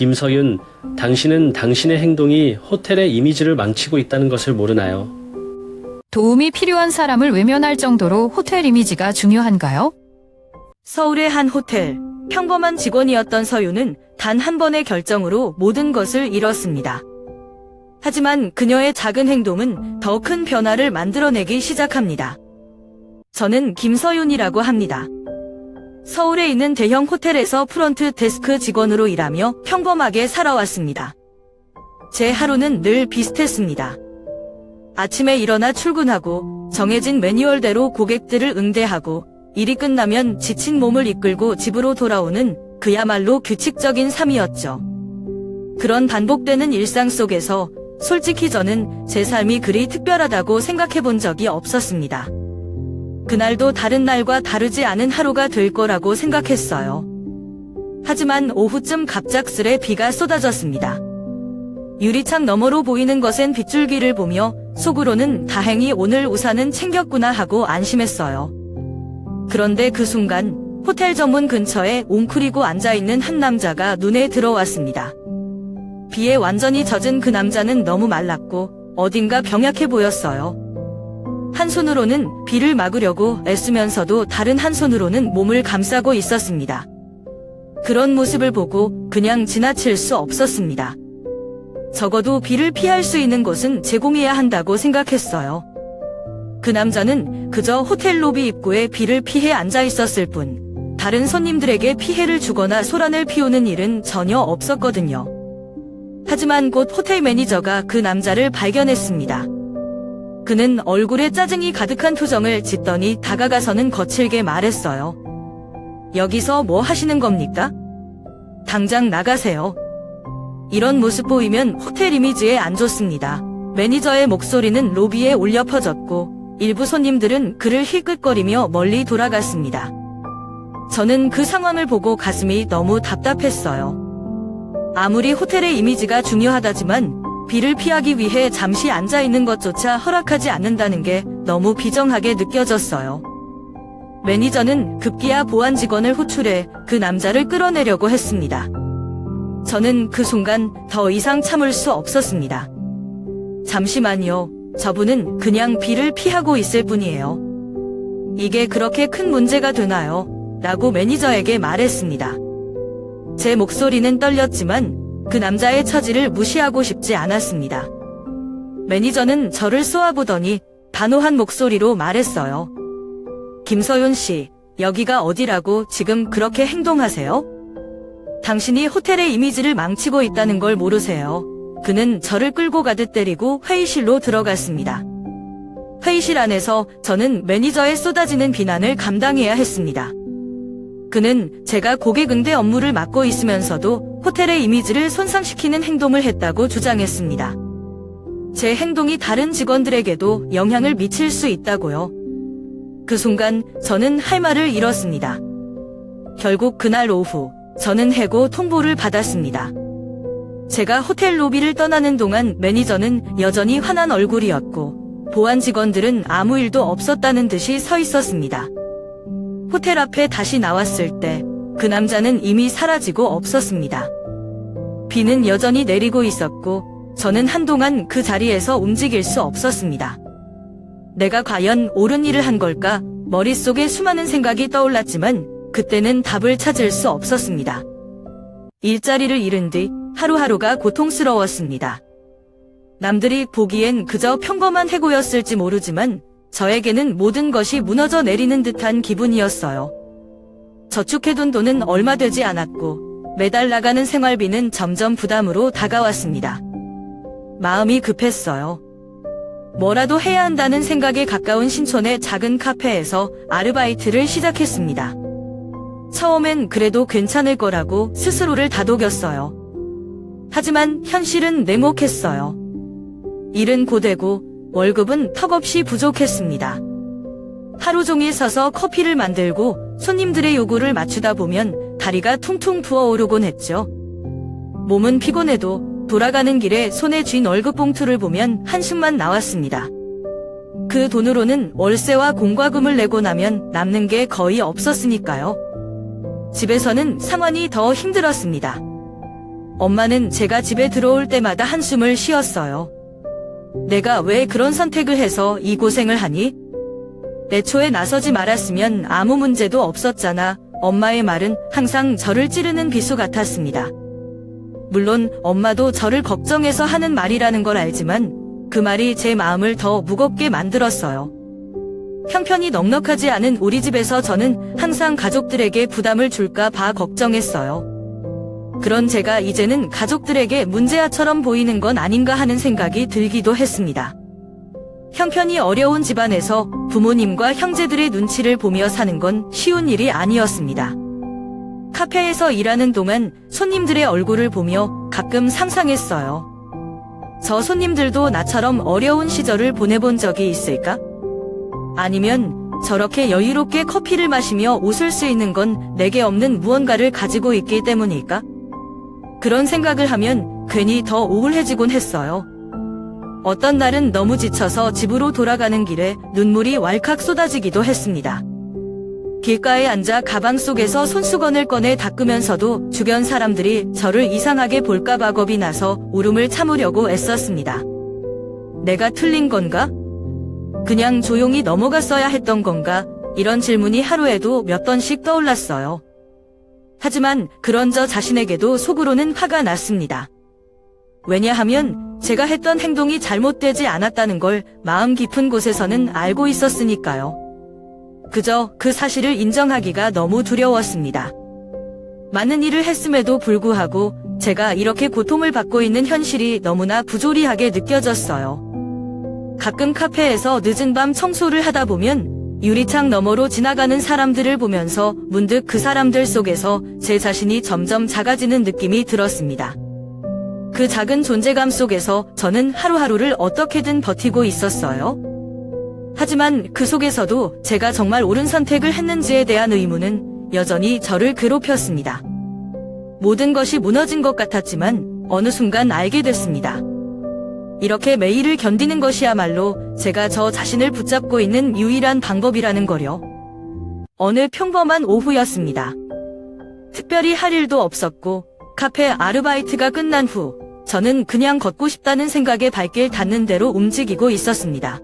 김서윤, 당신은 당신의 행동이 호텔의 이미지를 망치고 있다는 것을 모르나요? 도움이 필요한 사람을 외면할 정도로 호텔 이미지가 중요한가요? 서울의 한 호텔, 평범한 직원이었던 서윤은 단 한 번의 결정으로 모든 것을 잃었습니다. 하지만 그녀의 작은 행동은 더 큰 변화를 만들어내기 시작합니다. 저는 김서윤이라고 합니다. 서울에 있는 대형 호텔에서 프런트 데스크 직원으로 일하며 평범하게 살아왔습니다. 제 하루는 늘 비슷했습니다. 아침에 일어나 출근하고 정해진 매뉴얼대로 고객들을 응대하고 일이 끝나면 지친 몸을 이끌고 집으로 돌아오는 그야말로 규칙적인 삶이었죠. 그런 반복되는 일상 속에서 솔직히 저는 제 삶이 그리 특별하다고 생각해 본 적이 없었습니다. 그날도 다른 날과 다르지 않은 하루가 될 거라고 생각했어요. 하지만 오후쯤 갑작스레 비가 쏟아졌습니다. 유리창 너머로 보이는 것엔 빗줄기를 보며 속으로는 다행히 오늘 우산은 챙겼구나 하고 안심했어요. 그런데 그 순간 호텔 정문 근처에 웅크리고 앉아있는 한 남자가 눈에 들어왔습니다. 비에 완전히 젖은 그 남자는 너무 말랐고 어딘가 병약해 보였어요. 한 손으로는 비를 막으려고 애쓰면서도 다른 한 손으로는 몸을 감싸고 있었습니다. 그런 모습을 보고 그냥 지나칠 수 없었습니다. 적어도 비를 피할 수 있는 곳은 제공해야 한다고 생각했어요. 그 남자는 그저 호텔 로비 입구에 비를 피해 앉아 있었을 뿐 다른 손님들에게 피해를 주거나 소란을 피우는 일은 전혀 없었거든요. 하지만 곧 호텔 매니저가 그 남자를 발견했습니다. 그는 얼굴에 짜증이 가득한 표정을 짓더니 다가가서는 거칠게 말했어요. 여기서 뭐 하시는 겁니까? 당장 나가세요. 이런 모습 보이면 호텔 이미지에 안 좋습니다. 매니저의 목소리는 로비에 울려 퍼졌고 일부 손님들은 그를 힐끗거리며 멀리 돌아갔습니다. 저는 그 상황을 보고 가슴이 너무 답답했어요. 아무리 호텔의 이미지가 중요하다지만 비를 피하기 위해 잠시 앉아있는 것조차 허락하지 않는다는 게 너무 비정하게 느껴졌어요. 매니저는 급기야 보안 직원을 호출해 그 남자를 끌어내려고 했습니다. 저는 그 순간 더 이상 참을 수 없었습니다. 잠시만요. 저분은 그냥 비를 피하고 있을 뿐이에요. 이게 그렇게 큰 문제가 되나요? 라고 매니저에게 말했습니다. 제 목소리는 떨렸지만 그 남자의 처지를 무시하고 싶지 않았습니다. 매니저는 저를 쏘아보더니 단호한 목소리로 말했어요. 김서윤 씨, 여기가 어디라고 지금 그렇게 행동하세요? 당신이 호텔의 이미지를 망치고 있다는 걸 모르세요. 그는 저를 끌고 가듯 때리고 회의실로 들어갔습니다. 회의실 안에서 저는 매니저의 쏟아지는 비난을 감당해야 했습니다. 그는 제가 고객 응대 업무를 맡고 있으면서도 호텔의 이미지를 손상시키는 행동을 했다고 주장했습니다. 제 행동이 다른 직원들에게도 영향을 미칠 수 있다고요. 그 순간 저는 할 말을 잃었습니다. 결국 그날 오후 저는 해고 통보를 받았습니다. 제가 호텔 로비를 떠나는 동안 매니저는 여전히 화난 얼굴이었고 보안 직원들은 아무 일도 없었다는 듯이 서 있었습니다. 호텔 앞에 다시 나왔을 때 그 남자는 이미 사라지고 없었습니다. 비는 여전히 내리고 있었고 저는 한동안 그 자리에서 움직일 수 없었습니다. 내가 과연 옳은 일을 한 걸까? 머릿속에 수많은 생각이 떠올랐지만 그때는 답을 찾을 수 없었습니다. 일자리를 잃은 뒤 하루하루가 고통스러웠습니다. 남들이 보기엔 그저 평범한 해고였을지 모르지만 저에게는 모든 것이 무너져 내리는 듯한 기분이었어요. 저축해둔 돈은 얼마 되지 않았고 매달 나가는 생활비는 점점 부담으로 다가왔습니다. 마음이 급했어요. 뭐라도 해야 한다는 생각에 가까운 신촌의 작은 카페에서 아르바이트를 시작했습니다. 처음엔 그래도 괜찮을 거라고 스스로를 다독였어요. 하지만 현실은 냉혹했어요. 일은 고되고 월급은 턱없이 부족했습니다. 하루 종일 서서 커피를 만들고 손님들의 요구를 맞추다 보면 다리가 퉁퉁 부어오르곤 했죠. 몸은 피곤해도 돌아가는 길에 손에 쥔 월급 봉투를 보면 한숨만 나왔습니다. 그 돈으로는 월세와 공과금을 내고 나면 남는 게 거의 없었으니까요. 집에서는 상황이 더 힘들었습니다. 엄마는 제가 집에 들어올 때마다 한숨을 쉬었어요. 내가 왜 그런 선택을 해서 이 고생을 하니? 애초에 나서지 말았으면 아무 문제도 없었잖아. 엄마의 말은 항상 저를 찌르는 비수 같았습니다. 물론 엄마도 저를 걱정해서 하는 말이라는 걸 알지만 그 말이 제 마음을 더 무겁게 만들었어요. 형편이 넉넉하지 않은 우리 집에서 저는 항상 가족들에게 부담을 줄까 봐 걱정했어요. 그런 제가 이제는 가족들에게 문제아처럼 보이는 건 아닌가 하는 생각이 들기도 했습니다. 형편이 어려운 집안에서 부모님과 형제들의 눈치를 보며 사는 건 쉬운 일이 아니었습니다. 카페에서 일하는 동안 손님들의 얼굴을 보며 가끔 상상했어요. 저 손님들도 나처럼 어려운 시절을 보내본 적이 있을까? 아니면 저렇게 여유롭게 커피를 마시며 웃을 수 있는 건 내게 없는 무언가를 가지고 있기 때문일까? 그런 생각을 하면 괜히 더 우울해지곤 했어요. 어떤 날은 너무 지쳐서 집으로 돌아가는 길에 눈물이 왈칵 쏟아지기도 했습니다. 길가에 앉아 가방 속에서 손수건을 꺼내 닦으면서도 주변 사람들이 저를 이상하게 볼까봐 겁이 나서 울음을 참으려고 애썼습니다. 내가 틀린 건가? 그냥 조용히 넘어갔어야 했던 건가? 이런 질문이 하루에도 몇 번씩 떠올랐어요. 하지만 그런 저 자신에게도 속으로는 화가 났습니다. 왜냐하면 제가 했던 행동이 잘못되지 않았다는 걸 마음 깊은 곳에서는 알고 있었으니까요. 그저 그 사실을 인정하기가 너무 두려웠습니다. 많은 일을 했음에도 불구하고 제가 이렇게 고통을 받고 있는 현실이 너무나 부조리하게 느껴졌어요. 가끔 카페에서 늦은 밤 청소를 하다 보면 유리창 너머로 지나가는 사람들을 보면서 문득 그 사람들 속에서 제 자신이 점점 작아지는 느낌이 들었습니다. 그 작은 존재감 속에서 저는 하루하루를 어떻게든 버티고 있었어요. 하지만 그 속에서도 제가 정말 옳은 선택을 했는지에 대한 의문은 여전히 저를 괴롭혔습니다. 모든 것이 무너진 것 같았지만 어느 순간 알게 됐습니다. 이렇게 매일을 견디는 것이야말로 제가 저 자신을 붙잡고 있는 유일한 방법이라는 거요. 어느 평범한 오후였습니다. 특별히 할 일도 없었고 카페 아르바이트가 끝난 후 저는 그냥 걷고 싶다는 생각에 발길 닿는 대로 움직이고 있었습니다.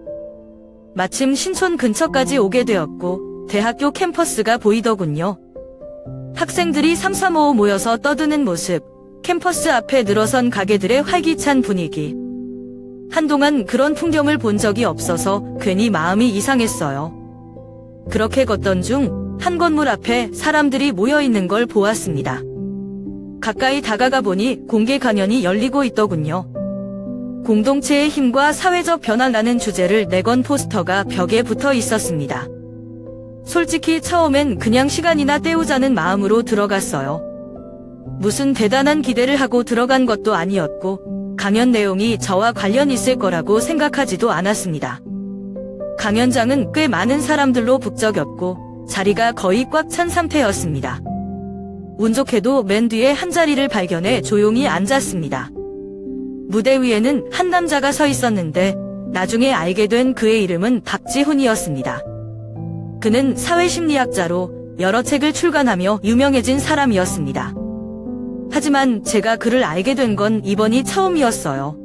마침 신촌 근처까지 오게 되었고 대학교 캠퍼스가 보이더군요. 학생들이 삼삼오오 모여서 떠드는 모습, 캠퍼스 앞에 늘어선 가게들의 활기찬 분위기. 한동안 그런 풍경을 본 적이 없어서 괜히 마음이 이상했어요. 그렇게 걷던 중 한 건물 앞에 사람들이 모여 있는 걸 보았습니다. 가까이 다가가 보니 공개 강연이 열리고 있더군요. 공동체의 힘과 사회적 변화라는 주제를 내건 포스터가 벽에 붙어 있었습니다. 솔직히 처음엔 그냥 시간이나 때우자는 마음으로 들어갔어요. 무슨 대단한 기대를 하고 들어간 것도 아니었고 강연 내용이 저와 관련 있을 거라고 생각하지도 않았습니다. 강연장은 꽤 많은 사람들로 북적였고 자리가 거의 꽉 찬 상태였습니다. 운 좋게도 맨 뒤에 한 자리를 발견해 조용히 앉았습니다. 무대 위에는 한 남자가 서 있었는데 나중에 알게 된 그의 이름은 박지훈이었습니다. 그는 사회심리학자로 여러 책을 출간하며 유명해진 사람이었습니다. 하지만 제가 그를 알게 된 건 이번이 처음이었어요.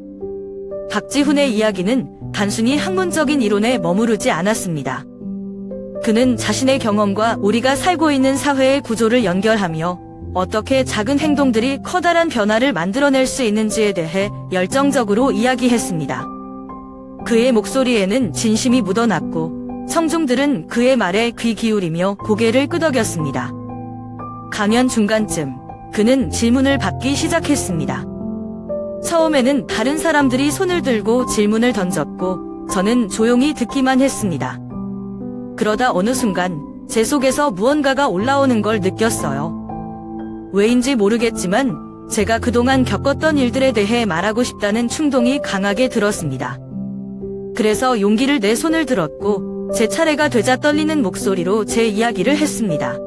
박지훈의 이야기는 단순히 학문적인 이론에 머무르지 않았습니다. 그는 자신의 경험과 우리가 살고 있는 사회의 구조를 연결하며 어떻게 작은 행동들이 커다란 변화를 만들어낼 수 있는지에 대해 열정적으로 이야기했습니다. 그의 목소리에는 진심이 묻어났고 청중들은 그의 말에 귀 기울이며 고개를 끄덕였습니다. 강연 중간쯤 그는 질문을 받기 시작했습니다. 처음에는 다른 사람들이 손을 들고 질문을 던졌고 저는 조용히 듣기만 했습니다. 그러다 어느 순간 제 속에서 무언가가 올라오는 걸 느꼈어요. 왜인지 모르겠지만 제가 그동안 겪었던 일들에 대해 말하고 싶다는 충동이 강하게 들었습니다. 그래서 용기를 내 손을 들었고 제 차례가 되자 떨리는 목소리로 제 이야기를 했습니다.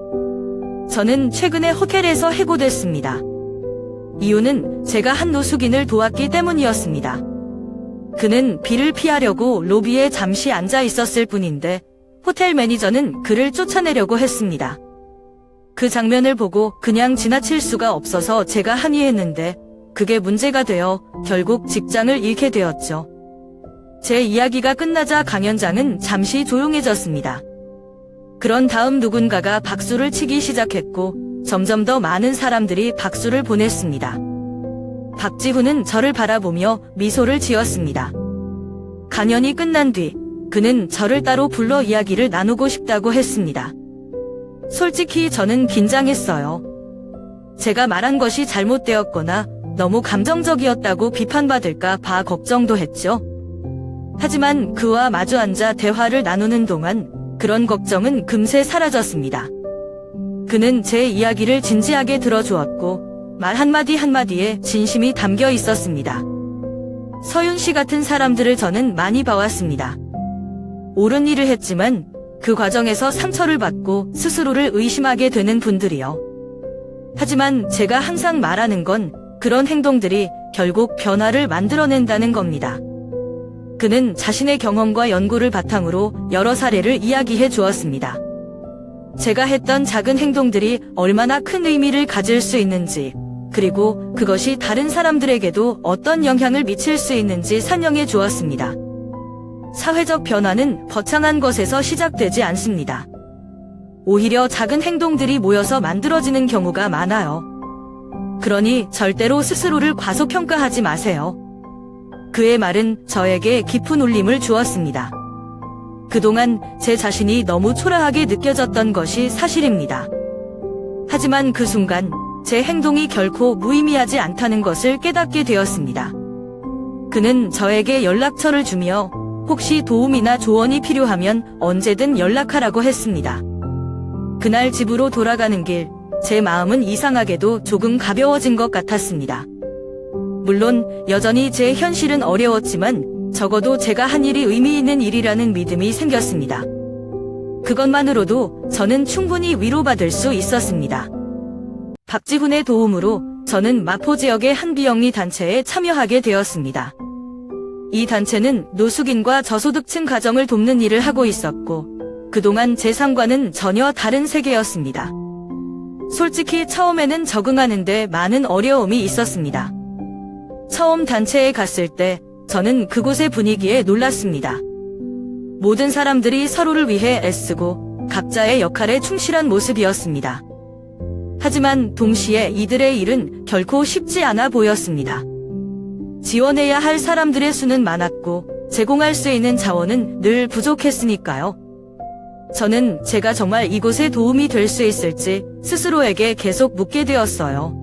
저는 최근에 호텔에서 해고됐습니다. 이유는 제가 한 노숙인을 도왔기 때문이었습니다. 그는 비를 피하려고 로비에 잠시 앉아 있었을 뿐인데 호텔 매니저는 그를 쫓아내려고 했습니다. 그 장면을 보고 그냥 지나칠 수가 없어서 제가 항의했는데 그게 문제가 되어 결국 직장을 잃게 되었죠. 제 이야기가 끝나자 강연장은 잠시 조용해졌습니다. 그런 다음 누군가가 박수를 치기 시작했고 점점 더 많은 사람들이 박수를 보냈습니다. 박지훈은 저를 바라보며 미소를 지었습니다. 강연이 끝난 뒤 그는 저를 따로 불러 이야기를 나누고 싶다고 했습니다. 솔직히 저는 긴장했어요. 제가 말한 것이 잘못되었거나 너무 감정적이었다고 비판받을까 봐 걱정도 했죠. 하지만 그와 마주 앉아 대화를 나누는 동안 그런 걱정은 금세 사라졌습니다. 그는 제 이야기를 진지하게 들어주었고 말 한마디 한마디에 진심이 담겨 있었습니다. 서윤 씨 같은 사람들을 저는 많이 봐왔습니다. 옳은 일을 했지만 그 과정에서 상처를 받고 스스로를 의심하게 되는 분들이요. 하지만 제가 항상 말하는 건 그런 행동들이 결국 변화를 만들어낸다는 겁니다. 그는 자신의 경험과 연구를 바탕으로 여러 사례를 이야기해 주었습니다. 제가 했던 작은 행동들이 얼마나 큰 의미를 가질 수 있는지, 그리고 그것이 다른 사람들에게도 어떤 영향을 미칠 수 있는지 설명해 주었습니다. 사회적 변화는 거창한 것에서 시작되지 않습니다. 오히려 작은 행동들이 모여서 만들어지는 경우가 많아요. 그러니 절대로 스스로를 과소평가하지 마세요. 그의 말은 저에게 깊은 울림을 주었습니다. 그동안 제 자신이 너무 초라하게 느껴졌던 것이 사실입니다. 하지만 그 순간 제 행동이 결코 무의미하지 않다는 것을 깨닫게 되었습니다. 그는 저에게 연락처를 주며 혹시 도움이나 조언이 필요하면 언제든 연락하라고 했습니다. 그날 집으로 돌아가는 길, 제 마음은 이상하게도 조금 가벼워진 것 같았습니다. 물론 여전히 제 현실은 어려웠지만 적어도 제가 한 일이 의미 있는 일이라는 믿음이 생겼습니다. 그것만으로도 저는 충분히 위로받을 수 있었습니다. 박지훈의 도움으로 저는 마포 지역의 한 비영리 단체에 참여하게 되었습니다. 이 단체는 노숙인과 저소득층 가정을 돕는 일을 하고 있었고 그동안 제 삶과는 전혀 다른 세계였습니다. 솔직히 처음에는 적응하는데 많은 어려움이 있었습니다. 처음 단체에 갔을 때 저는 그곳의 분위기에 놀랐습니다. 모든 사람들이 서로를 위해 애쓰고 각자의 역할에 충실한 모습이었습니다. 하지만 동시에 이들의 일은 결코 쉽지 않아 보였습니다. 지원해야 할 사람들의 수는 많았고 제공할 수 있는 자원은 늘 부족했으니까요. 저는 제가 정말 이곳에 도움이 될 수 있을지 스스로에게 계속 묻게 되었어요.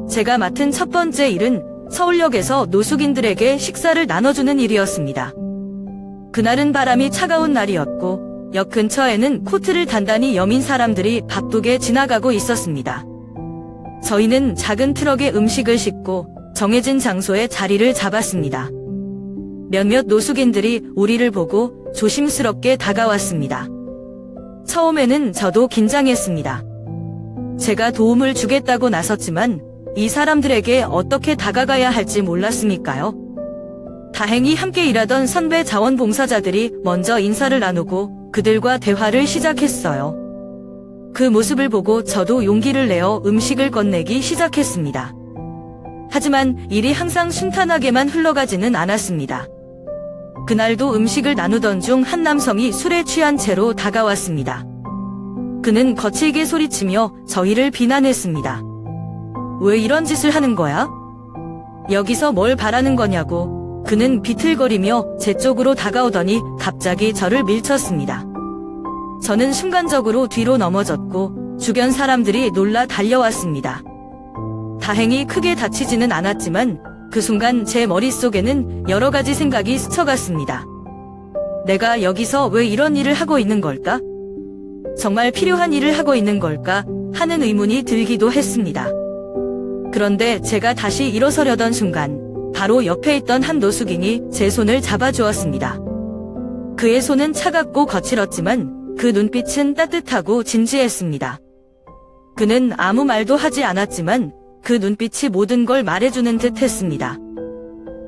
제가 맡은 첫 번째 일은 서울역에서 노숙인들에게 식사를 나눠주는 일이었습니다. 그날은 바람이 차가운 날이었고 역 근처에는 코트를 단단히 여민 사람들이 바쁘게 지나가고 있었습니다. 저희는 작은 트럭에 음식을 싣고 정해진 장소에 자리를 잡았습니다. 몇몇 노숙인들이 우리를 보고 조심스럽게 다가왔습니다. 처음에는 저도 긴장했습니다. 제가 도움을 주겠다고 나섰지만 이 사람들에게 어떻게 다가가야 할지 몰랐으니까요. 다행히 함께 일하던 선배 자원봉사자들이 먼저 인사를 나누고 그들과 대화를 시작했어요. 그 모습을 보고 저도 용기를 내어 음식을 건네기 시작했습니다. 하지만 일이 항상 순탄하게만 흘러가지는 않았습니다. 그날도 음식을 나누던 중 한 남성이 술에 취한 채로 다가왔습니다. 그는 거칠게 소리치며 저희를 비난했습니다. 왜 이런 짓을 하는 거야? 여기서 뭘 바라는 거냐고. 그는 비틀거리며 제 쪽으로 다가오더니 갑자기 저를 밀쳤습니다. 저는 순간적으로 뒤로 넘어졌고 주변 사람들이 놀라 달려왔습니다. 다행히 크게 다치지는 않았지만 그 순간 제 머릿속에는 여러 가지 생각이 스쳐갔습니다. 내가 여기서 왜 이런 일을 하고 있는 걸까? 정말 필요한 일을 하고 있는 걸까? 하는 의문이 들기도 했습니다. 그런데 제가 다시 일어서려던 순간 바로 옆에 있던 한 노숙인이 제 손을 잡아주었습니다. 그의 손은 차갑고 거칠었지만 그 눈빛은 따뜻하고 진지했습니다. 그는 아무 말도 하지 않았지만 그 눈빛이 모든 걸 말해주는 듯 했습니다.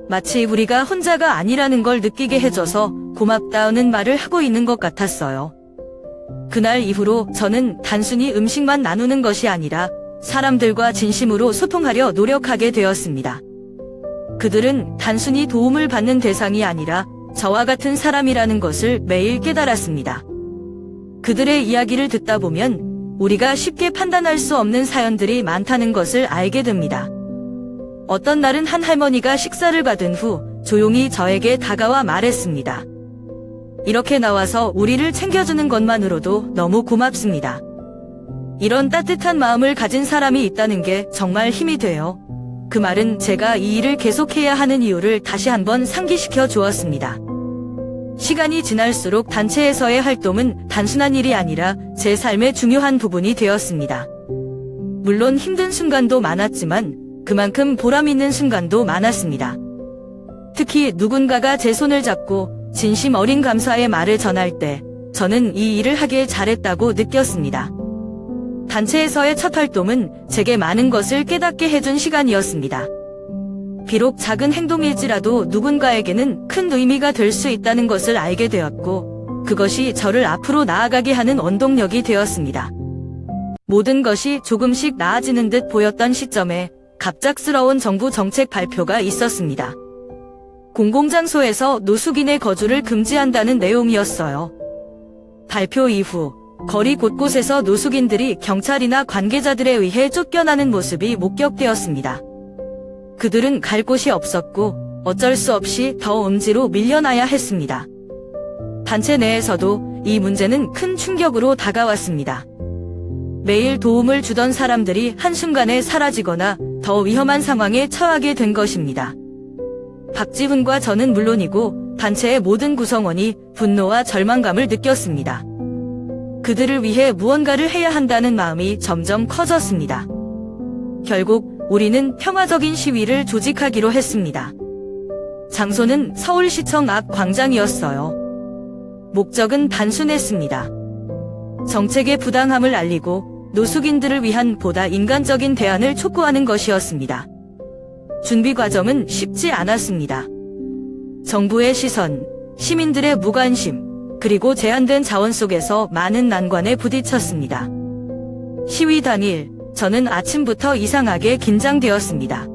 마치 우리가 혼자가 아니라는 걸 느끼게 해줘서 고맙다는 말을 하고 있는 것 같았어요. 그날 이후로 저는 단순히 음식만 나누는 것이 아니라 사람들과 진심으로 소통하려 노력하게 되었습니다. 그들은 단순히 도움을 받는 대상이 아니라 저와 같은 사람이라는 것을 매일 깨달았습니다. 그들의 이야기를 듣다 보면 우리가 쉽게 판단할 수 없는 사연들이 많다는 것을 알게 됩니다. 어떤 날은 한 할머니가 식사를 받은 후 조용히 저에게 다가와 말했습니다. 이렇게 나와서 우리를 챙겨주는 것만으로도 너무 고맙습니다. 이런 따뜻한 마음을 가진 사람이 있다는 게 정말 힘이 돼요. 그 말은 제가 이 일을 계속해야 하는 이유를 다시 한번 상기시켜 주었습니다. 시간이 지날수록 단체에서의 활동은 단순한 일이 아니라 제 삶의 중요한 부분이 되었습니다. 물론 힘든 순간도 많았지만 그만큼 보람 있는 순간도 많았습니다. 특히 누군가가 제 손을 잡고 진심 어린 감사의 말을 전할 때 저는 이 일을 하길 잘했다고 느꼈습니다. 단체에서의 첫 활동은 제게 많은 것을 깨닫게 해준 시간이었습니다. 비록 작은 행동일지라도 누군가에게는 큰 의미가 될 수 있다는 것을 알게 되었고 그것이 저를 앞으로 나아가게 하는 원동력이 되었습니다. 모든 것이 조금씩 나아지는 듯 보였던 시점에 갑작스러운 정부 정책 발표가 있었습니다. 공공장소에서 노숙인의 거주를 금지한다는 내용이었어요. 발표 이후 거리 곳곳에서 노숙인들이 경찰이나 관계자들에 의해 쫓겨나는 모습이 목격되었습니다. 그들은 갈 곳이 없었고 어쩔 수 없이 더 음지로 밀려나야 했습니다. 단체 내에서도 이 문제는 큰 충격으로 다가왔습니다. 매일 도움을 주던 사람들이 한순간에 사라지거나 더 위험한 상황에 처하게 된 것입니다. 박지훈과 저는 물론이고 단체의 모든 구성원이 분노와 절망감을 느꼈습니다. 그들을 위해 무언가를 해야 한다는 마음이 점점 커졌습니다. 결국 우리는 평화적인 시위를 조직하기로 했습니다. 장소는 서울시청 앞 광장이었어요. 목적은 단순했습니다. 정책의 부당함을 알리고 노숙인들을 위한 보다 인간적인 대안을 촉구하는 것이었습니다. 준비 과정은 쉽지 않았습니다. 정부의 시선, 시민들의 무관심, 그리고 제한된 자원 속에서 많은 난관에 부딪혔습니다. 시위 당일, 저는 아침부터 이상하게 긴장되었습니다.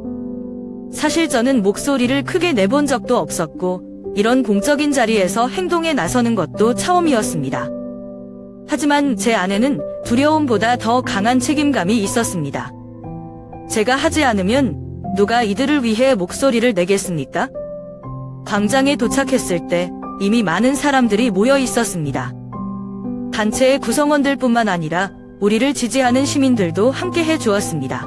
사실 저는 목소리를 크게 내본 적도 없었고, 이런 공적인 자리에서 행동에 나서는 것도 처음이었습니다. 하지만 제 안에는 두려움보다 더 강한 책임감이 있었습니다. 제가 하지 않으면 누가 이들을 위해 목소리를 내겠습니까? 광장에 도착했을 때 이미 많은 사람들이 모여 있었습니다. 단체의 구성원들뿐만 아니라 우리를 지지하는 시민들도 함께 해주었습니다.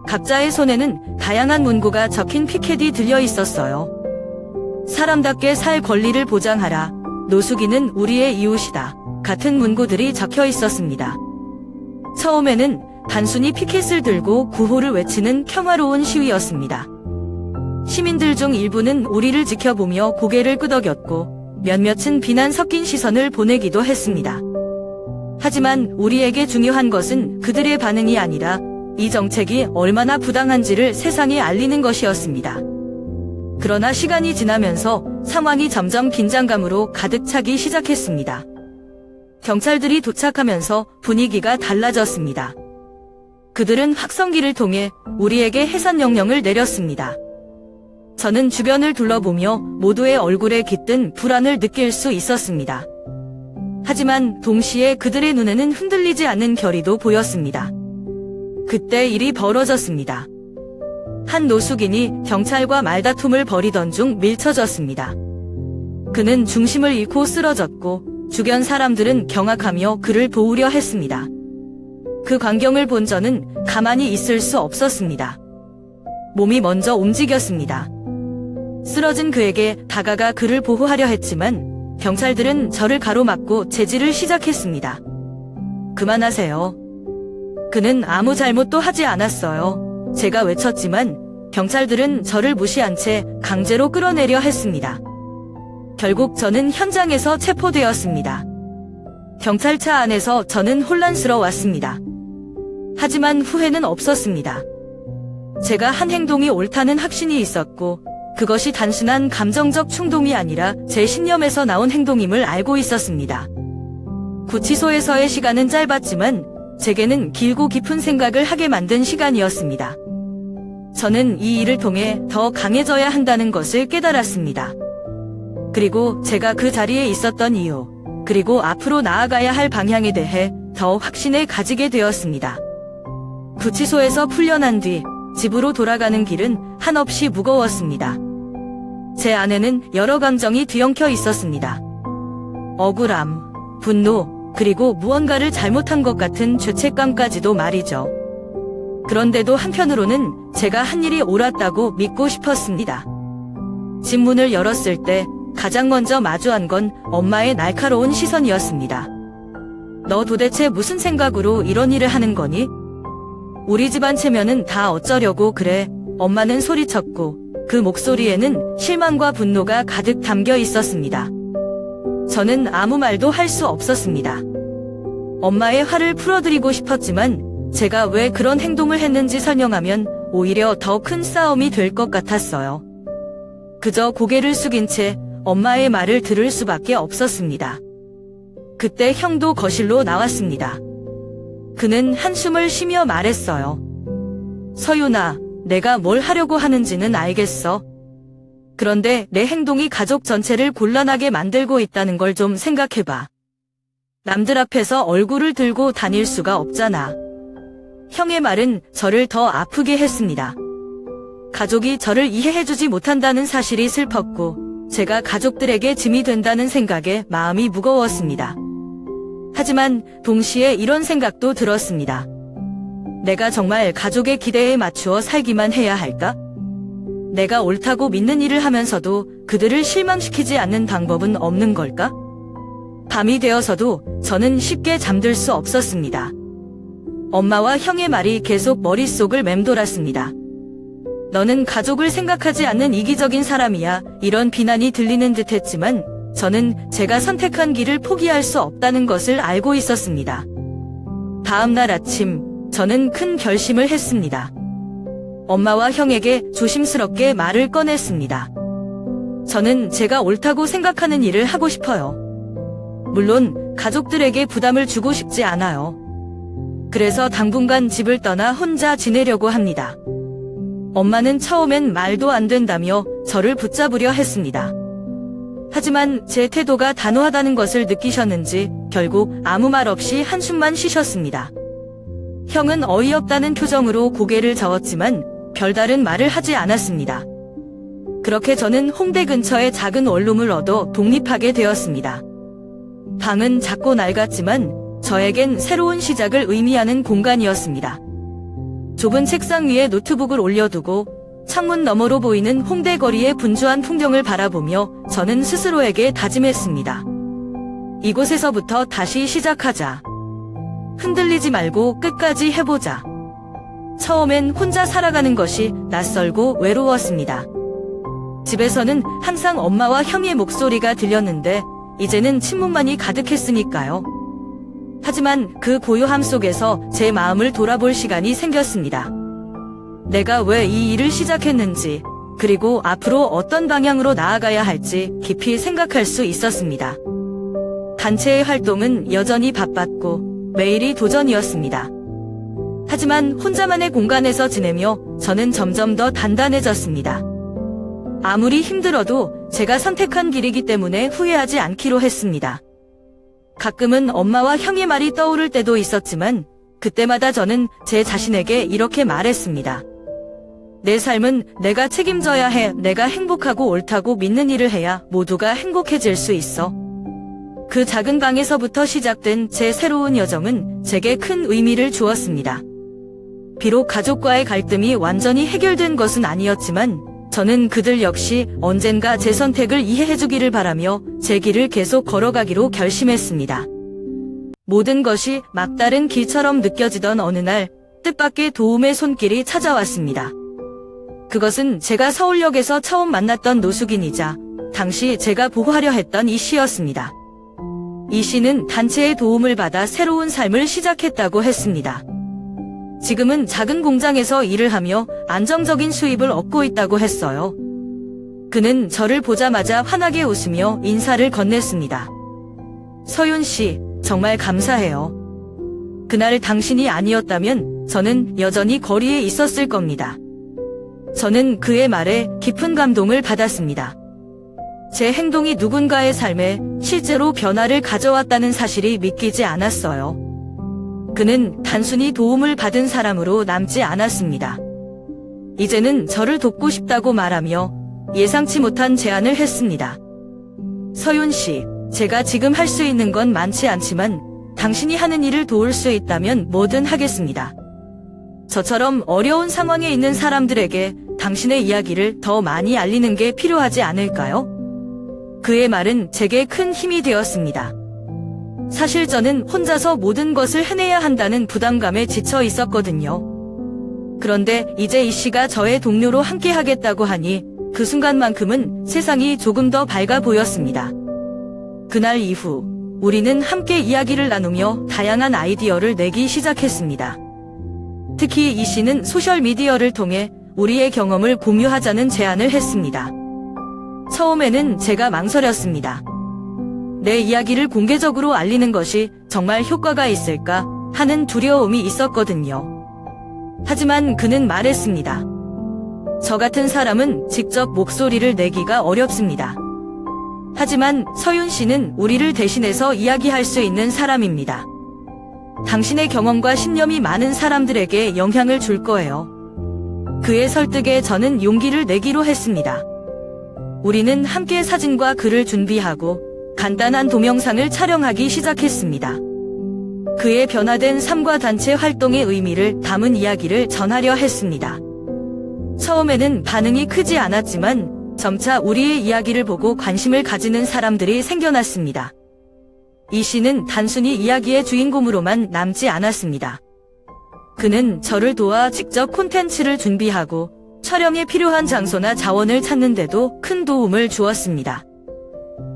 각자의 손에는 다양한 문구가 적힌 피켓이 들려 있었어요. 사람답게 살 권리를 보장하라. 노숙인은 우리의 이웃이다. 같은 문구들이 적혀 있었습니다. 처음에는 단순히 피켓을 들고 구호를 외치는 평화로운 시위였습니다. 시민들 중 일부는 우리를 지켜보며 고개를 끄덕였고 몇몇은 비난 섞인 시선을 보내기도 했습니다. 하지만 우리에게 중요한 것은 그들의 반응이 아니라 이 정책이 얼마나 부당한지를 세상에 알리는 것이었습니다. 그러나 시간이 지나면서 상황이 점점 긴장감으로 가득 차기 시작했습니다. 경찰들이 도착하면서 분위기가 달라졌습니다. 그들은 확성기를 통해 우리에게 해산 명령을 내렸습니다. 저는 주변을 둘러보며 모두의 얼굴에 깃든 불안을 느낄 수 있었습니다. 하지만 동시에 그들의 눈에는 흔들리지 않는 결의도 보였습니다. 그때 일이 벌어졌습니다. 한 노숙인이 경찰과 말다툼을 벌이던 중 밀쳐졌습니다. 그는 중심을 잃고 쓰러졌고 주변 사람들은 경악하며 그를 도우려 했습니다. 그 광경을 본 저는 가만히 있을 수 없었습니다. 몸이 먼저 움직였습니다. 쓰러진 그에게 다가가 그를 보호하려 했지만 경찰들은 저를 가로막고 제지를 시작했습니다. 그만하세요. 그는 아무 잘못도 하지 않았어요. 제가 외쳤지만 경찰들은 저를 무시한 채 강제로 끌어내려 했습니다. 결국 저는 현장에서 체포되었습니다. 경찰차 안에서 저는 혼란스러웠습니다. 하지만 후회는 없었습니다. 제가 한 행동이 옳다는 확신이 있었고 그것이 단순한 감정적 충동이 아니라 제 신념에서 나온 행동임을 알고 있었습니다. 구치소에서의 시간은 짧았지만 제게는 길고 깊은 생각을 하게 만든 시간이었습니다. 저는 이 일을 통해 더 강해져야 한다는 것을 깨달았습니다. 그리고 제가 그 자리에 있었던 이유, 그리고 앞으로 나아가야 할 방향에 대해 더 확신을 가지게 되었습니다. 구치소에서 풀려난 뒤 집으로 돌아가는 길은 한없이 무거웠습니다. 제 안에는 여러 감정이 뒤엉켜 있었습니다. 억울함, 분노, 그리고 무언가를 잘못한 것 같은 죄책감까지도 말이죠. 그런데도 한편으로는 제가 한 일이 옳았다고 믿고 싶었습니다. 집 문을 열었을 때 가장 먼저 마주한 건 엄마의 날카로운 시선이었습니다. 너 도대체 무슨 생각으로 이런 일을 하는 거니? 우리 집안 체면은 다 어쩌려고 그래? 엄마는 소리쳤고 그 목소리에는 실망과 분노가 가득 담겨 있었습니다. 저는 아무 말도 할 수 없었습니다. 엄마의 화를 풀어드리고 싶었지만 제가 왜 그런 행동을 했는지 설명하면 오히려 더 큰 싸움이 될 것 같았어요. 그저 고개를 숙인 채 엄마의 말을 들을 수밖에 없었습니다. 그때 형도 거실로 나왔습니다. 그는 한숨을 쉬며 말했어요. 서윤아, 내가 뭘 하려고 하는지는 알겠어. 그런데 내 행동이 가족 전체를 곤란하게 만들고 있다는 걸 좀 생각해봐. 남들 앞에서 얼굴을 들고 다닐 수가 없잖아. 형의 말은 저를 더 아프게 했습니다. 가족이 저를 이해해주지 못한다는 사실이 슬펐고 제가 가족들에게 짐이 된다는 생각에 마음이 무거웠습니다. 하지만 동시에 이런 생각도 들었습니다. 내가 정말 가족의 기대에 맞추어 살기만 해야 할까? 내가 옳다고 믿는 일을 하면서도 그들을 실망시키지 않는 방법은 없는 걸까? 밤이 되어서도 저는 쉽게 잠들 수 없었습니다. 엄마와 형의 말이 계속 머릿속을 맴돌았습니다. 너는 가족을 생각하지 않는 이기적인 사람이야. 이런 비난이 들리는 듯 했지만 저는 제가 선택한 길을 포기할 수 없다는 것을 알고 있었습니다. 다음 날 아침, 저는 큰 결심을 했습니다. 엄마와 형에게 조심스럽게 말을 꺼냈습니다. 저는 제가 옳다고 생각하는 일을 하고 싶어요. 물론 가족들에게 부담을 주고 싶지 않아요. 그래서 당분간 집을 떠나 혼자 지내려고 합니다. 엄마는 처음엔 말도 안 된다며 저를 붙잡으려 했습니다. 하지만 제 태도가 단호하다는 것을 느끼셨는지 결국 아무 말 없이 한숨만 쉬셨습니다. 형은 어이없다는 표정으로 고개를 저었지만 별다른 말을 하지 않았습니다. 그렇게 저는 홍대 근처의 작은 원룸을 얻어 독립하게 되었습니다. 방은 작고 낡았지만 저에겐 새로운 시작을 의미하는 공간이었습니다. 좁은 책상 위에 노트북을 올려두고 창문 너머로 보이는 홍대 거리의 분주한 풍경을 바라보며 저는 스스로에게 다짐했습니다. 이곳에서부터 다시 시작하자. 흔들리지 말고 끝까지 해보자. 처음엔 혼자 살아가는 것이 낯설고 외로웠습니다. 집에서는 항상 엄마와 형의 목소리가 들렸는데 이제는 침묵만이 가득했으니까요. 하지만 그 고요함 속에서 제 마음을 돌아볼 시간이 생겼습니다. 내가 왜 이 일을 시작했는지, 그리고 앞으로 어떤 방향으로 나아가야 할지 깊이 생각할 수 있었습니다. 단체의 활동은 여전히 바빴고 매일이 도전이었습니다. 하지만 혼자만의 공간에서 지내며 저는 점점 더 단단해졌습니다. 아무리 힘들어도 제가 선택한 길이기 때문에 후회하지 않기로 했습니다. 가끔은 엄마와 형의 말이 떠오를 때도 있었지만 그때마다 저는 제 자신에게 이렇게 말했습니다. 내 삶은 내가 책임져야 해. 내가 행복하고 옳다고 믿는 일을 해야 모두가 행복해질 수 있어. 그 작은 방에서부터 시작된 제 새로운 여정은 제게 큰 의미를 주었습니다. 비록 가족과의 갈등이 완전히 해결된 것은 아니었지만 저는 그들 역시 언젠가 제 선택을 이해해주기를 바라며 제 길을 계속 걸어가기로 결심했습니다. 모든 것이 막다른 길처럼 느껴지던 어느 날 뜻밖의 도움의 손길이 찾아왔습니다. 그것은 제가 서울역에서 처음 만났던 노숙인이자 당시 제가 보호하려 했던 이 씨였습니다. 이 씨는 단체의 도움을 받아 새로운 삶을 시작했다고 했습니다. 지금은 작은 공장에서 일을 하며 안정적인 수입을 얻고 있다고 했어요. 그는 저를 보자마자 환하게 웃으며 인사를 건넸습니다. 서윤 씨, 정말 감사해요. 그날 당신이 아니었다면 저는 여전히 거리에 있었을 겁니다. 저는 그의 말에 깊은 감동을 받았습니다. 제 행동이 누군가의 삶에 실제로 변화를 가져왔다는 사실이 믿기지 않았어요. 그는 단순히 도움을 받은 사람으로 남지 않았습니다. 이제는 저를 돕고 싶다고 말하며 예상치 못한 제안을 했습니다. 서윤 씨, 제가 지금 할 수 있는 건 많지 않지만 당신이 하는 일을 도울 수 있다면 뭐든 하겠습니다. 저처럼 어려운 상황에 있는 사람들에게 당신의 이야기를 더 많이 알리는 게 필요하지 않을까요? 그의 말은 제게 큰 힘이 되었습니다. 사실 저는 혼자서 모든 것을 해내야 한다는 부담감에 지쳐 있었거든요. 그런데 이제 이 씨가 저의 동료로 함께 하겠다고 하니 그 순간만큼은 세상이 조금 더 밝아 보였습니다. 그날 이후 우리는 함께 이야기를 나누며 다양한 아이디어를 내기 시작했습니다. 특히 이 씨는 소셜미디어를 통해 우리의 경험을 공유하자는 제안을 했습니다. 처음에는 제가 망설였습니다. 내 이야기를 공개적으로 알리는 것이 정말 효과가 있을까 하는 두려움이 있었거든요. 하지만 그는 말했습니다. 저 같은 사람은 직접 목소리를 내기가 어렵습니다. 하지만 서윤 씨는 우리를 대신해서 이야기할 수 있는 사람입니다. 당신의 경험과 신념이 많은 사람들에게 영향을 줄 거예요. 그의 설득에 저는 용기를 내기로 했습니다. 우리는 함께 사진과 글을 준비하고 간단한 동영상을 촬영하기 시작했습니다. 그의 변화된 삶과 단체 활동의 의미를 담은 이야기를 전하려 했습니다. 처음에는 반응이 크지 않았지만 점차 우리의 이야기를 보고 관심을 가지는 사람들이 생겨났습니다. 이 씨는 단순히 이야기의 주인공으로만 남지 않았습니다. 그는 저를 도와 직접 콘텐츠를 준비하고 촬영에 필요한 장소나 자원을 찾는데도 큰 도움을 주었습니다.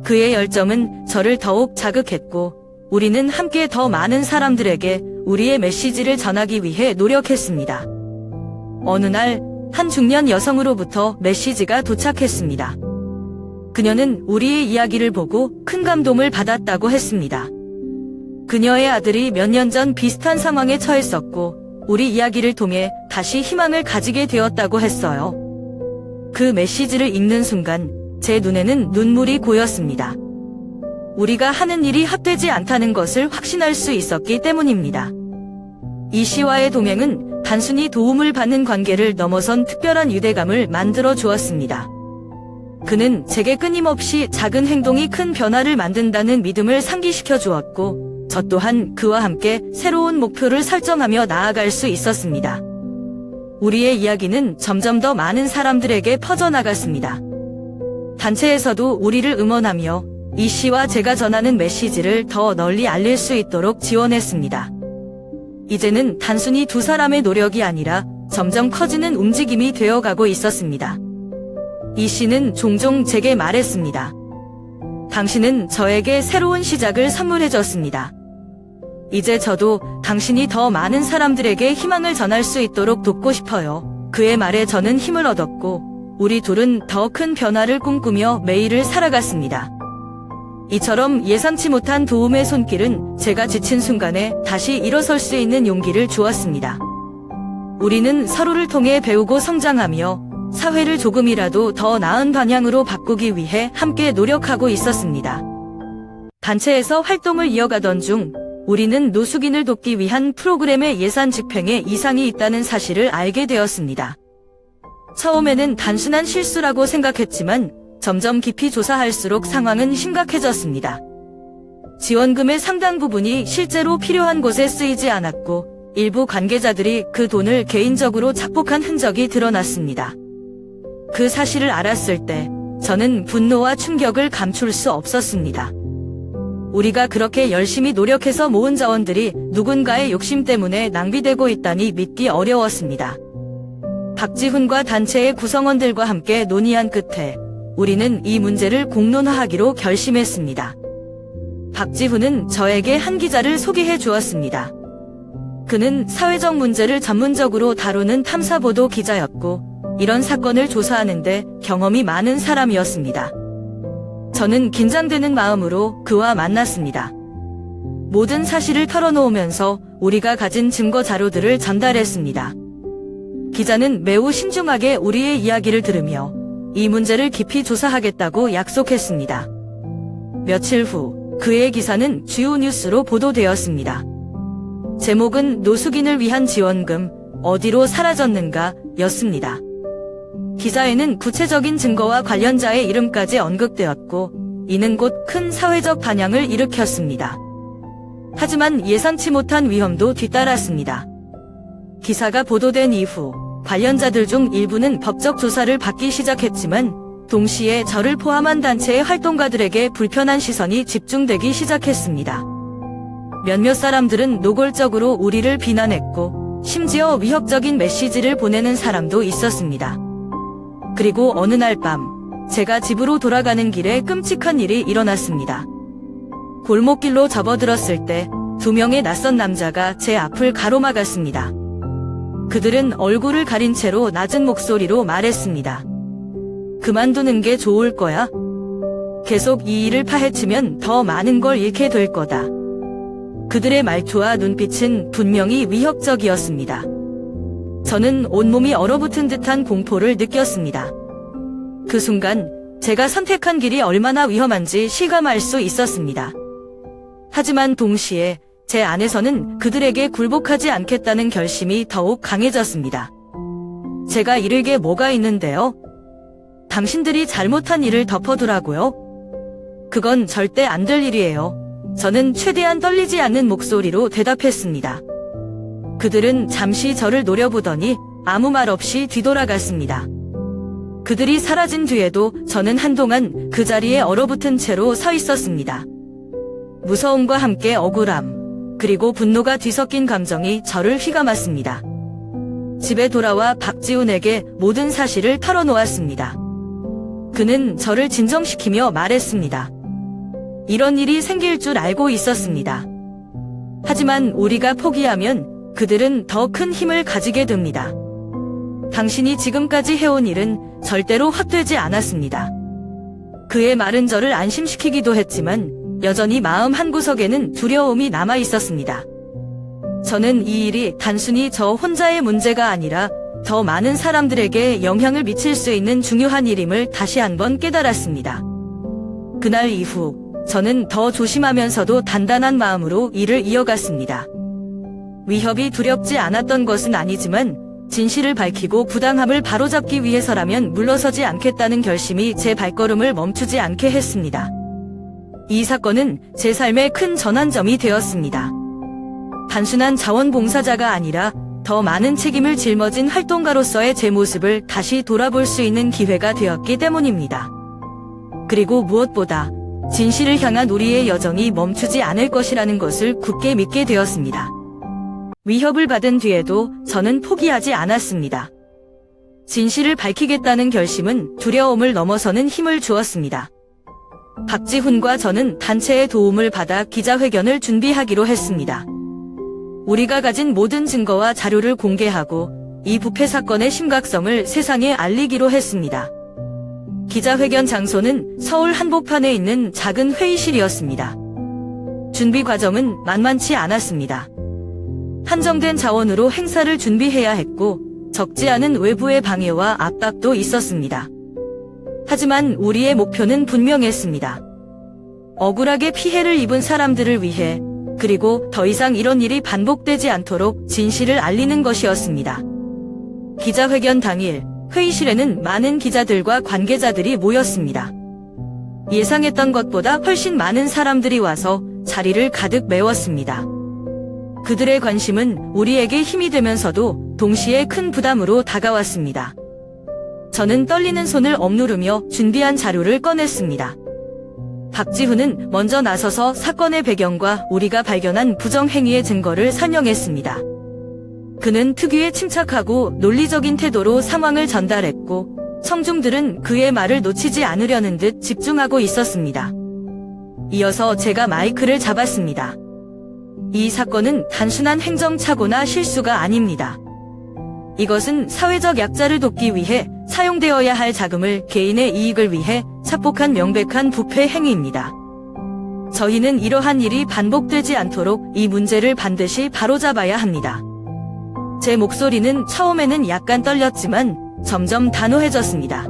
그의 열정은 저를 더욱 자극했고 우리는 함께 더 많은 사람들에게 우리의 메시지를 전하기 위해 노력했습니다. 어느 날 한 중년 여성으로부터 메시지가 도착했습니다. 그녀는 우리의 이야기를 보고 큰 감동을 받았다고 했습니다. 그녀의 아들이 몇 년 전 비슷한 상황에 처했었고 우리 이야기를 통해 다시 희망을 가지게 되었다고 했어요. 그 메시지를 읽는 순간 제 눈에는 눈물이 고였습니다. 우리가 하는 일이 헛되지 않다는 것을 확신할 수 있었기 때문입니다. 이 씨와의 동행은 단순히 도움을 받는 관계를 넘어선 특별한 유대감을 만들어 주었습니다. 그는 제게 끊임없이 작은 행동이 큰 변화를 만든다는 믿음을 상기시켜 주었고, 저 또한 그와 함께 새로운 목표를 설정하며 나아갈 수 있었습니다. 우리의 이야기는 점점 더 많은 사람들에게 퍼져나갔습니다. 단체에서도 우리를 응원하며 이 씨와 제가 전하는 메시지를 더 널리 알릴 수 있도록 지원했습니다. 이제는 단순히 두 사람의 노력이 아니라 점점 커지는 움직임이 되어가고 있었습니다. 이 씨는 종종 제게 말했습니다. 당신은 저에게 새로운 시작을 선물해줬습니다. 이제 저도 당신이 더 많은 사람들에게 희망을 전할 수 있도록 돕고 싶어요. 그의 말에 저는 힘을 얻었고 우리 둘은 더 큰 변화를 꿈꾸며 매일을 살아갔습니다. 이처럼 예상치 못한 도움의 손길은 제가 지친 순간에 다시 일어설 수 있는 용기를 주었습니다. 우리는 서로를 통해 배우고 성장하며 사회를 조금이라도 더 나은 방향으로 바꾸기 위해 함께 노력하고 있었습니다. 단체에서 활동을 이어가던 중 우리는 노숙인을 돕기 위한 프로그램의 예산 집행에 이상이 있다는 사실을 알게 되었습니다. 처음에는 단순한 실수라고 생각했지만 점점 깊이 조사할수록 상황은 심각해졌습니다. 지원금의 상당 부분이 실제로 필요한 곳에 쓰이지 않았고 일부 관계자들이 그 돈을 개인적으로 착복한 흔적이 드러났습니다. 그 사실을 알았을 때 저는 분노와 충격을 감출 수 없었습니다. 우리가 그렇게 열심히 노력해서 모은 자원들이 누군가의 욕심 때문에 낭비되고 있다니 믿기 어려웠습니다. 박지훈과 단체의 구성원들과 함께 논의한 끝에 우리는 이 문제를 공론화하기로 결심했습니다. 박지훈은 저에게 한 기자를 소개해 주었습니다. 그는 사회적 문제를 전문적으로 다루는 탐사보도 기자였고 이런 사건을 조사하는데 경험이 많은 사람이었습니다. 저는 긴장되는 마음으로 그와 만났습니다. 모든 사실을 털어놓으면서 우리가 가진 증거 자료들을 전달했습니다. 기자는 매우 신중하게 우리의 이야기를 들으며 이 문제를 깊이 조사하겠다고 약속했습니다. 며칠 후 그의 기사는 주요 뉴스로 보도되었습니다. 제목은 노숙인을 위한 지원금 어디로 사라졌는가 였습니다. 기사에는 구체적인 증거와 관련자의 이름까지 언급되었고 이는 곧 큰 사회적 반향을 일으켰습니다. 하지만 예상치 못한 위험도 뒤따랐습니다. 기사가 보도된 이후 관련자들 중 일부는 법적 조사를 받기 시작했지만 동시에 저를 포함한 단체의 활동가들에게 불편한 시선이 집중되기 시작했습니다. 몇몇 사람들은 노골적으로 우리를 비난했고 심지어 위협적인 메시지를 보내는 사람도 있었습니다. 그리고 어느 날 밤 제가 집으로 돌아가는 길에 끔찍한 일이 일어났습니다. 골목길로 접어들었을 때 2명의 낯선 남자가 제 앞을 가로막았습니다. 그들은 얼굴을 가린 채로 낮은 목소리로 말했습니다. 그만두는 게 좋을 거야. 계속 이 일을 파헤치면 더 많은 걸 잃게 될 거다. 그들의 말투와 눈빛은 분명히 위협적이었습니다. 저는 온몸이 얼어붙은 듯한 공포를 느꼈습니다. 그 순간 제가 선택한 길이 얼마나 위험한지 실감할 수 있었습니다. 하지만 동시에 제 안에서는 그들에게 굴복하지 않겠다는 결심이 더욱 강해졌습니다. 제가 잃을 게 뭐가 있는데요? 당신들이 잘못한 일을 덮어두라고요? 그건 절대 안 될 일이에요. 저는 최대한 떨리지 않는 목소리로 대답했습니다. 그들은 잠시 저를 노려보더니 아무 말 없이 뒤돌아갔습니다. 그들이 사라진 뒤에도 저는 한동안 그 자리에 얼어붙은 채로 서 있었습니다. 무서움과 함께 억울함, 그리고 분노가 뒤섞인 감정이 저를 휘감았습니다. 집에 돌아와 박지훈에게 모든 사실을 털어놓았습니다. 그는 저를 진정시키며 말했습니다. 이런 일이 생길 줄 알고 있었습니다. 하지만 우리가 포기하면 그들은 더 큰 힘을 가지게 됩니다. 당신이 지금까지 해온 일은 절대로 헛되지 않았습니다. 그의 말은 저를 안심시키기도 했지만 여전히 마음 한구석에는 두려움이 남아 있었습니다. 저는 이 일이 단순히 저 혼자의 문제가 아니라 더 많은 사람들에게 영향을 미칠 수 있는 중요한 일임을 다시 한번 깨달았습니다. 그날 이후 저는 더 조심하면서도 단단한 마음으로 일을 이어갔습니다. 위협이 두렵지 않았던 것은 아니지만 진실을 밝히고 부당함을 바로잡기 위해서라면 물러서지 않겠다는 결심이 제 발걸음을 멈추지 않게 했습니다. 이 사건은 제 삶의 큰 전환점이 되었습니다. 단순한 자원봉사자가 아니라 더 많은 책임을 짊어진 활동가로서의 제 모습을 다시 돌아볼 수 있는 기회가 되었기 때문입니다. 그리고 무엇보다 진실을 향한 우리의 여정이 멈추지 않을 것이라는 것을 굳게 믿게 되었습니다. 위협을 받은 뒤에도 저는 포기하지 않았습니다. 진실을 밝히겠다는 결심은 두려움을 넘어서는 힘을 주었습니다. 박지훈과 저는 단체의 도움을 받아 기자회견을 준비하기로 했습니다. 우리가 가진 모든 증거와 자료를 공개하고 이 부패 사건의 심각성을 세상에 알리기로 했습니다. 기자회견 장소는 서울 한복판에 있는 작은 회의실이었습니다. 준비 과정은 만만치 않았습니다. 한정된 자원으로 행사를 준비해야 했고 적지 않은 외부의 방해와 압박도 있었습니다. 하지만 우리의 목표는 분명했습니다. 억울하게 피해를 입은 사람들을 위해 그리고 더 이상 이런 일이 반복되지 않도록 진실을 알리는 것이었습니다. 기자회견 당일 회의실에는 많은 기자들과 관계자들이 모였습니다. 예상했던 것보다 훨씬 많은 사람들이 와서 자리를 가득 메웠습니다. 그들의 관심은 우리에게 힘이 되면서도 동시에 큰 부담으로 다가왔습니다. 저는 떨리는 손을 억누르며 준비한 자료를 꺼냈습니다. 박지훈은 먼저 나서서 사건의 배경과 우리가 발견한 부정행위의 증거를 설명했습니다. 그는 특유의 침착하고 논리적인 태도로 상황을 전달했고 청중들은 그의 말을 놓치지 않으려는 듯 집중하고 있었습니다. 이어서 제가 마이크를 잡았습니다. 이 사건은 단순한 행정착오나 실수가 아닙니다. 이것은 사회적 약자를 돕기 위해 사용되어야 할 자금을 개인의 이익을 위해 착복한 명백한 부패 행위입니다. 저희는 이러한 일이 반복되지 않도록 이 문제를 반드시 바로잡아야 합니다. 제 목소리는 처음에는 약간 떨렸지만 점점 단호해졌습니다.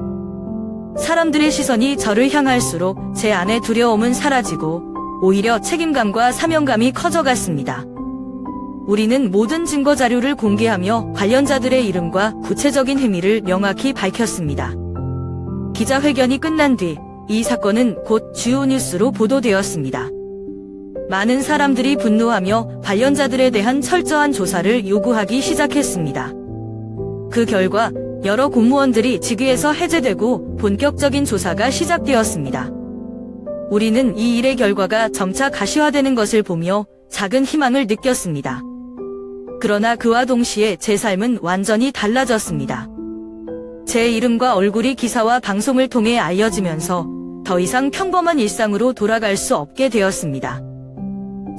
사람들의 시선이 저를 향할수록 제 안의 두려움은 사라지고 오히려 책임감과 사명감이 커져갔습니다. 우리는 모든 증거 자료를 공개하며 관련자들의 이름과 구체적인 혐의를 명확히 밝혔습니다. 기자회견이 끝난 뒤 이 사건은 곧 주요 뉴스로 보도되었습니다. 많은 사람들이 분노하며 관련자들에 대한 철저한 조사를 요구하기 시작했습니다. 그 결과 여러 공무원들이 직위에서 해제되고 본격적인 조사가 시작되었습니다. 우리는 이 일의 결과가 점차 가시화되는 것을 보며 작은 희망을 느꼈습니다. 그러나 그와 동시에 제 삶은 완전히 달라졌습니다. 제 이름과 얼굴이 기사와 방송을 통해 알려지면서 더 이상 평범한 일상으로 돌아갈 수 없게 되었습니다.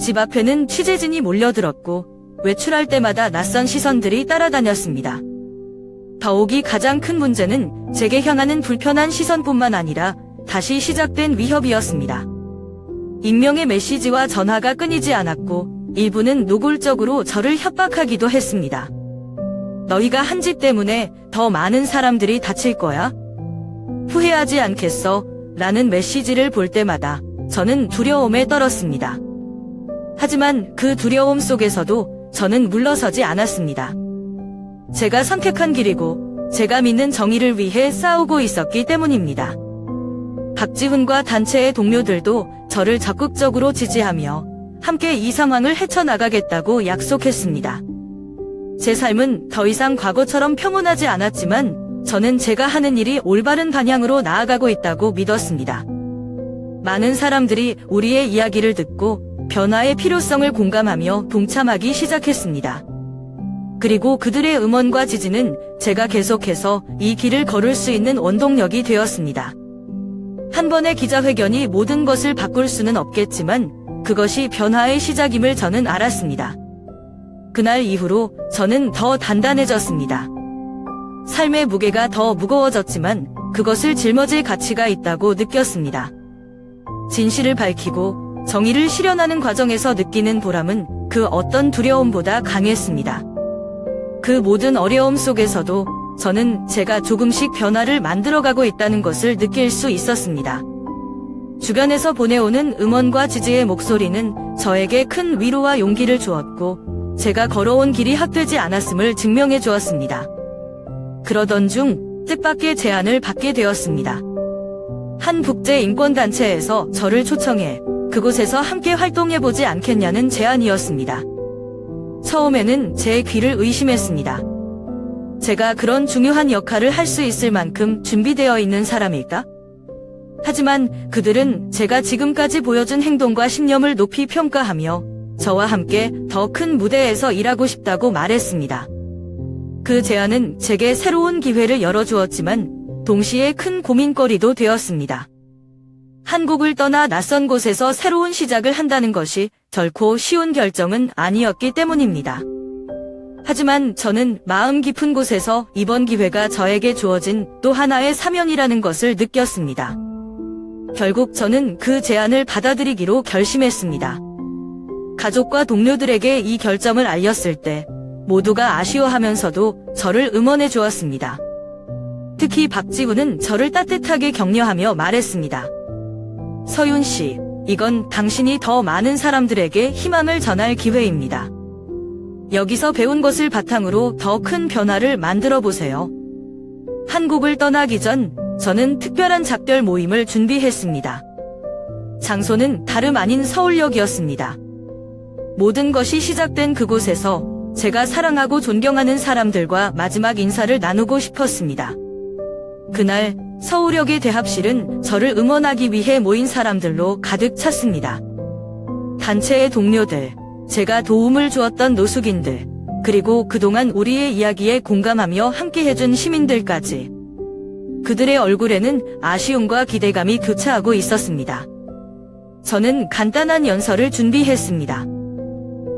집 앞에는 취재진이 몰려들었고 외출할 때마다 낯선 시선들이 따라다녔습니다. 더욱이 가장 큰 문제는 제게 향하는 불편한 시선뿐만 아니라 다시 시작된 위협이었습니다. 익명의 메시지와 전화가 끊이지 않았고 일부는 노골적으로 저를 협박하기도 했습니다. 너희가 한 짓 때문에 더 많은 사람들이 다칠 거야? 후회하지 않겠어? 라는 메시지를 볼 때마다 저는 두려움에 떨었습니다. 하지만 그 두려움 속에서도 저는 물러서지 않았습니다. 제가 선택한 길이고 제가 믿는 정의를 위해 싸우고 있었기 때문입니다. 박지훈과 단체의 동료들도 저를 적극적으로 지지하며 함께 이 상황을 헤쳐나가겠다고 약속했습니다. 제 삶은 더 이상 과거처럼 평온하지 않았지만 저는 제가 하는 일이 올바른 방향으로 나아가고 있다고 믿었습니다. 많은 사람들이 우리의 이야기를 듣고 변화의 필요성을 공감하며 동참하기 시작했습니다. 그리고 그들의 응원과 지지는 제가 계속해서 이 길을 걸을 수 있는 원동력이 되었습니다. 한 번의 기자회견이 모든 것을 바꿀 수는 없겠지만 그것이 변화의 시작임을 저는 알았습니다. 그날 이후로 저는 더 단단해졌습니다. 삶의 무게가 더 무거워졌지만 그것을 짊어질 가치가 있다고 느꼈습니다. 진실을 밝히고 정의를 실현하는 과정에서 느끼는 보람은 그 어떤 두려움보다 강했습니다. 그 모든 어려움 속에서도 저는 제가 조금씩 변화를 만들어가고 있다는 것을 느낄 수 있었습니다. 주변에서 보내오는 응원과 지지의 목소리는 저에게 큰 위로와 용기를 주었고 제가 걸어온 길이 헛되지 않았음을 증명해 주었습니다. 그러던 중 뜻밖의 제안을 받게 되었습니다. 한 국제 인권단체에서 저를 초청해 그곳에서 함께 활동해보지 않겠냐는 제안이었습니다. 처음에는 제 귀를 의심했습니다. 제가 그런 중요한 역할을 할 수 있을 만큼 준비되어 있는 사람일까? 하지만 그들은 제가 지금까지 보여준 행동과 신념을 높이 평가하며 저와 함께 더 큰 무대에서 일하고 싶다고 말했습니다. 그 제안은 제게 새로운 기회를 열어주었지만 동시에 큰 고민거리도 되었습니다. 한국을 떠나 낯선 곳에서 새로운 시작을 한다는 것이 결코 쉬운 결정은 아니었기 때문입니다. 하지만 저는 마음 깊은 곳에서 이번 기회가 저에게 주어진 또 하나의 사명이라는 것을 느꼈습니다. 결국 저는 그 제안을 받아들이기로 결심했습니다. 가족과 동료들에게 이 결정을 알렸을 때 모두가 아쉬워하면서도 저를 응원해 주었습니다. 특히 박지훈은 저를 따뜻하게 격려하며 말했습니다. 서윤 씨, 이건 당신이 더 많은 사람들에게 희망을 전할 기회입니다. 여기서 배운 것을 바탕으로 더 큰 변화를 만들어 보세요. 한국을 떠나기 전 저는 특별한 작별 모임을 준비했습니다. 장소는 다름 아닌 서울역이었습니다. 모든 것이 시작된 그곳에서 제가 사랑하고 존경하는 사람들과 마지막 인사를 나누고 싶었습니다. 그날 서울역의 대합실은 저를 응원하기 위해 모인 사람들로 가득 찼습니다. 단체의 동료들, 제가 도움을 주었던 노숙인들, 그리고 그동안 우리의 이야기에 공감하며 함께해준 시민들까지. 그들의 얼굴에는 아쉬움과 기대감이 교차하고 있었습니다. 저는 간단한 연설을 준비했습니다.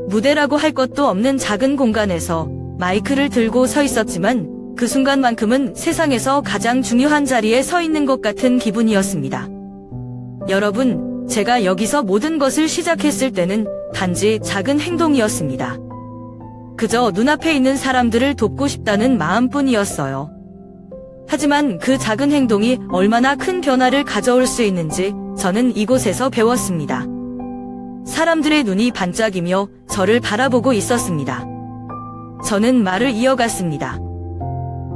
무대라고 할 것도 없는 작은 공간에서 마이크를 들고 서 있었지만 그 순간만큼은 세상에서 가장 중요한 자리에 서 있는 것 같은 기분이었습니다. 여러분, 제가 여기서 모든 것을 시작했을 때는 단지 작은 행동이었습니다. 그저 눈앞에 있는 사람들을 돕고 싶다는 마음뿐이었어요. 하지만 그 작은 행동이 얼마나 큰 변화를 가져올 수 있는지 저는 이곳에서 배웠습니다. 사람들의 눈이 반짝이며 저를 바라보고 있었습니다. 저는 말을 이어갔습니다.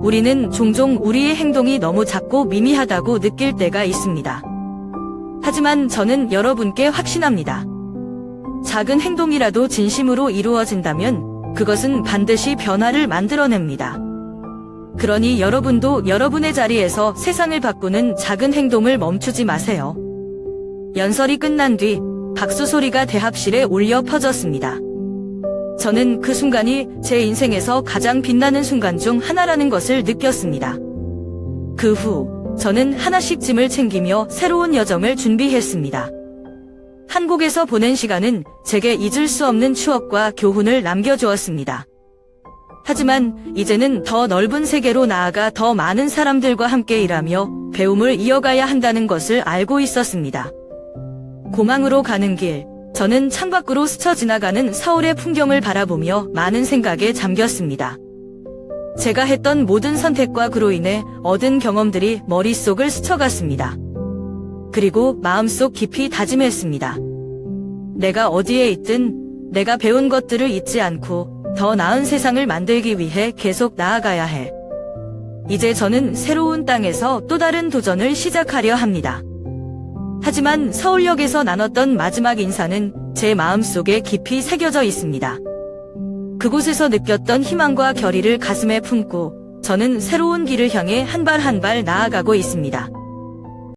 우리는 종종 우리의 행동이 너무 작고 미미하다고 느낄 때가 있습니다. 하지만 저는 여러분께 확신합니다. 작은 행동이라도 진심으로 이루어진다면 그것은 반드시 변화를 만들어냅니다. 그러니 여러분도 여러분의 자리에서 세상을 바꾸는 작은 행동을 멈추지 마세요. 연설이 끝난 뒤 박수 소리가 대합실에 울려 퍼졌습니다. 저는 그 순간이 제 인생에서 가장 빛나는 순간 중 하나라는 것을 느꼈습니다. 그 후 저는 하나씩 짐을 챙기며 새로운 여정을 준비했습니다. 한국에서 보낸 시간은 제게 잊을 수 없는 추억과 교훈을 남겨주었습니다. 하지만 이제는 더 넓은 세계로 나아가 더 많은 사람들과 함께 일하며 배움을 이어가야 한다는 것을 알고 있었습니다. 공항으로 가는 길, 저는 창밖으로 스쳐 지나가는 서울의 풍경을 바라보며 많은 생각에 잠겼습니다. 제가 했던 모든 선택과 그로 인해 얻은 경험들이 머릿속을 스쳐갔습니다. 그리고 마음속 깊이 다짐했습니다. 내가 어디에 있든 내가 배운 것들을 잊지 않고 더 나은 세상을 만들기 위해 계속 나아가야 해. 이제 저는 새로운 땅에서 또 다른 도전을 시작하려 합니다. 하지만 서울역에서 나눴던 마지막 인사는 제 마음속에 깊이 새겨져 있습니다. 그곳에서 느꼈던 희망과 결의를 가슴에 품고 저는 새로운 길을 향해 한 발 한 발 나아가고 있습니다.